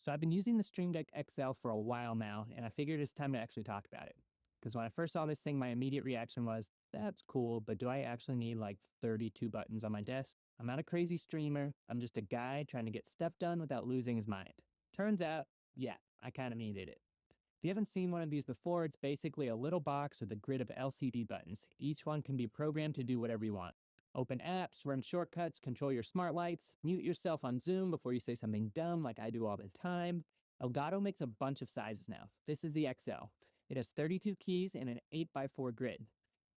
So I've been using the Stream Deck XL for a while now, and I figured it's time to actually talk about it. Because when I first saw this thing, my immediate reaction was, that's cool, but do I actually need like 32 buttons on my desk? I'm not a crazy streamer. I'm just a guy trying to get stuff done without losing his mind. Turns out, yeah, I kind of needed it. If you haven't seen one of these before, it's basically a little box with a grid of LCD buttons. Each one can be programmed to do whatever you want. Open apps, run shortcuts, control your smart lights, mute yourself on Zoom before you say something dumb like I do all the time. Elgato makes a bunch of sizes now. This is the XL. It has 32 keys and an 8x4 grid.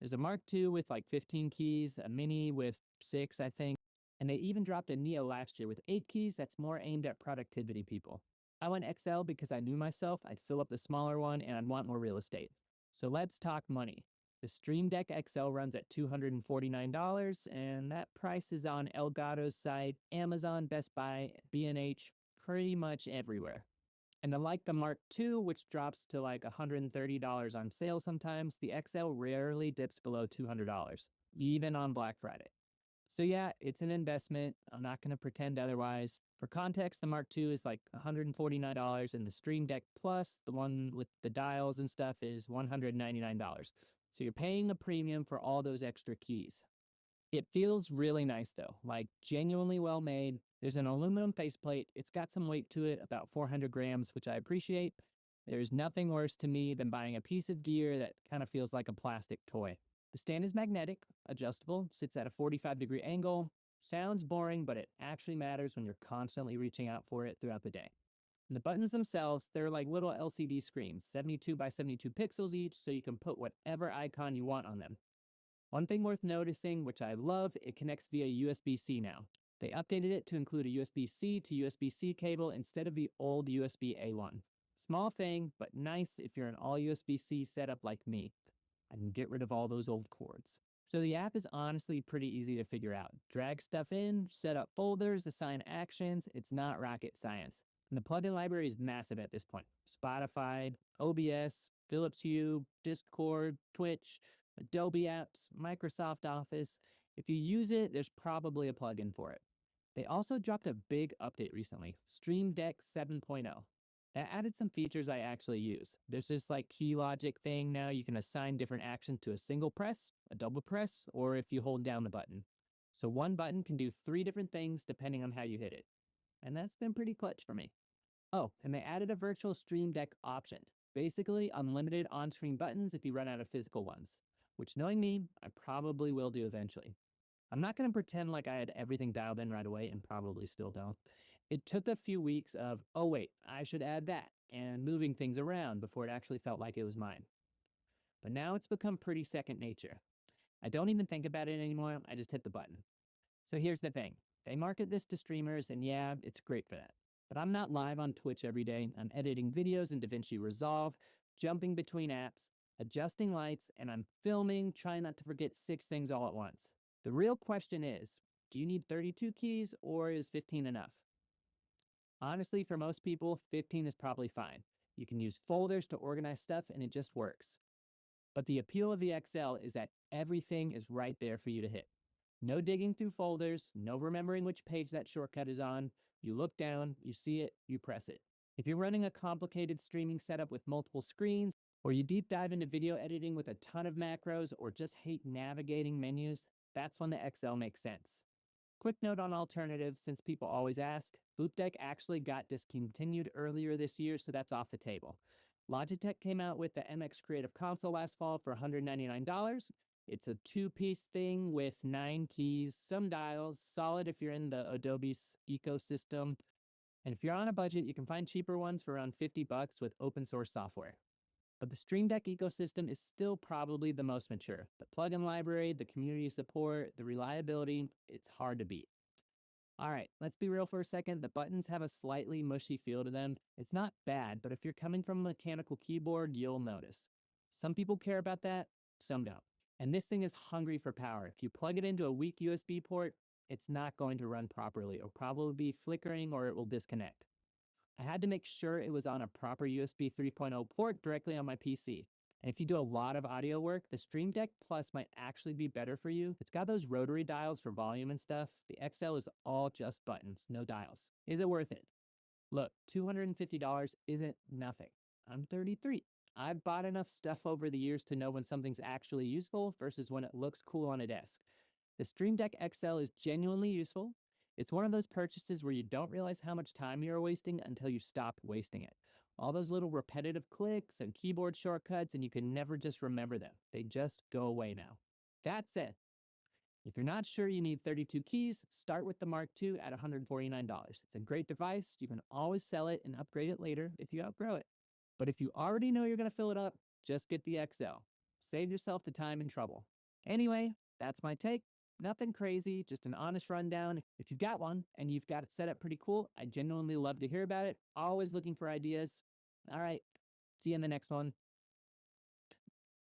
There's a Mark II with like 15 keys, a Mini with 6, I think, and they even dropped a Neo last year with 8 keys that's more aimed at productivity people. I went XL because I knew myself I'd fill up the smaller one and I'd want more real estate. So let's talk money. The Stream Deck XL runs at $249, and that price is on Elgato's site, Amazon, Best Buy, B&H, pretty much everywhere. And unlike the Mark II, which drops to like $130 on sale sometimes, the XL rarely dips below $200, even on Black Friday. So yeah, it's an investment. I'm not going to pretend otherwise. For context, the Mark II is like $149, and the Stream Deck Plus, the one with the dials and stuff, is $199. So you're paying a premium for all those extra keys. It feels really nice though, like genuinely well made. There's an aluminum faceplate. It's got some weight to it, about 400 grams, which I appreciate. There's nothing worse to me than buying a piece of gear that kind of feels like a plastic toy. The stand is magnetic, adjustable, sits at a 45-degree angle. Sounds boring, but it actually matters when you're constantly reaching out for it throughout the day. And the buttons themselves, they're like little LCD screens, 72 by 72 pixels each, so you can put whatever icon you want on them. One thing worth noticing, which I love, it connects via USB-C now. They updated it to include a USB-C to USB-C cable instead of the old USB-A1. Small thing, but nice if you're an all USB-C setup like me. I can get rid of all those old cords. So the app is honestly pretty easy to figure out. Drag stuff in, set up folders, assign actions. It's not rocket science. And the plugin library is massive at this point. Spotify, OBS, Philips Hue, Discord, Twitch, Adobe apps, Microsoft Office. If you use it, there's probably a plugin for it. They also dropped a big update recently, Stream Deck 7.0. That added some features I actually use. There's this like key logic thing now. You can assign different actions to a single press, a double press, or if you hold down the button. So one button can do 3 different things depending on how you hit it. And that's been pretty clutch for me. Oh, and they added a virtual Stream Deck option. Basically, unlimited on-screen buttons if you run out of physical ones. Which, knowing me, I probably will do eventually. I'm not going to pretend like I had everything dialed in right away, and probably still don't. It took a few weeks of, oh wait, I should add that, and moving things around before it actually felt like it was mine. But now it's become pretty second nature. I don't even think about it anymore, I just hit the button. So here's the thing. They market this to streamers, and yeah, it's great for that. But I'm not live on Twitch every day. I'm editing videos in DaVinci Resolve, jumping between apps, adjusting lights, and I'm filming, trying not to forget 6 things all at once. The real question is, do you need 32 keys or is 15 enough? Honestly, for most people, 15 is probably fine. You can use folders to organize stuff and it just works. But the appeal of the XL is that everything is right there for you to hit. No digging through folders, no remembering which page that shortcut is on. You look down, you see it, you press it. If you're running a complicated streaming setup with multiple screens, or you deep dive into video editing with a ton of macros, or just hate navigating menus, that's when the XL makes sense. Quick note on alternatives, since people always ask, Loupedeck actually got discontinued earlier this year, so that's off the table. Logitech came out with the MX Creative Console last fall for $199. It's a 2-piece thing with 9 keys, some dials, solid if you're in the Adobe ecosystem. And if you're on a budget, you can find cheaper ones for around $50 with open source software. But the Stream Deck ecosystem is still probably the most mature. The plugin library, the community support, the reliability, it's hard to beat. All right, let's be real for a second. The buttons have a slightly mushy feel to them. It's not bad, but if you're coming from a mechanical keyboard, you'll notice. Some people care about that, some don't. And this thing is hungry for power. If you plug it into a weak USB port, it's not going to run properly. It'll probably be flickering or it will disconnect. I had to make sure it was on a proper USB 3.0 port directly on my PC. And if you do a lot of audio work, the Stream Deck Plus might actually be better for you. It's got those rotary dials for volume and stuff. The XL is all just buttons, no dials. Is it worth it? Look, $250 isn't nothing. I'm 33. I've bought enough stuff over the years to know when something's actually useful versus when it looks cool on a desk. The Stream Deck XL is genuinely useful. It's one of those purchases where you don't realize how much time you're wasting until you stop wasting it. All those little repetitive clicks and keyboard shortcuts, and you can never just remember them. They just go away now. That's it. If you're not sure you need 32 keys, start with the Mark II at $149. It's a great device. You can always sell it and upgrade it later if you outgrow it. But if you already know you're going to fill it up, just get the XL. Save yourself the time and trouble. Anyway, that's my take. Nothing crazy, just an honest rundown. If you've got one and you've got it set up pretty cool, I genuinely love to hear about it. Always looking for ideas. All right, see you in the next one.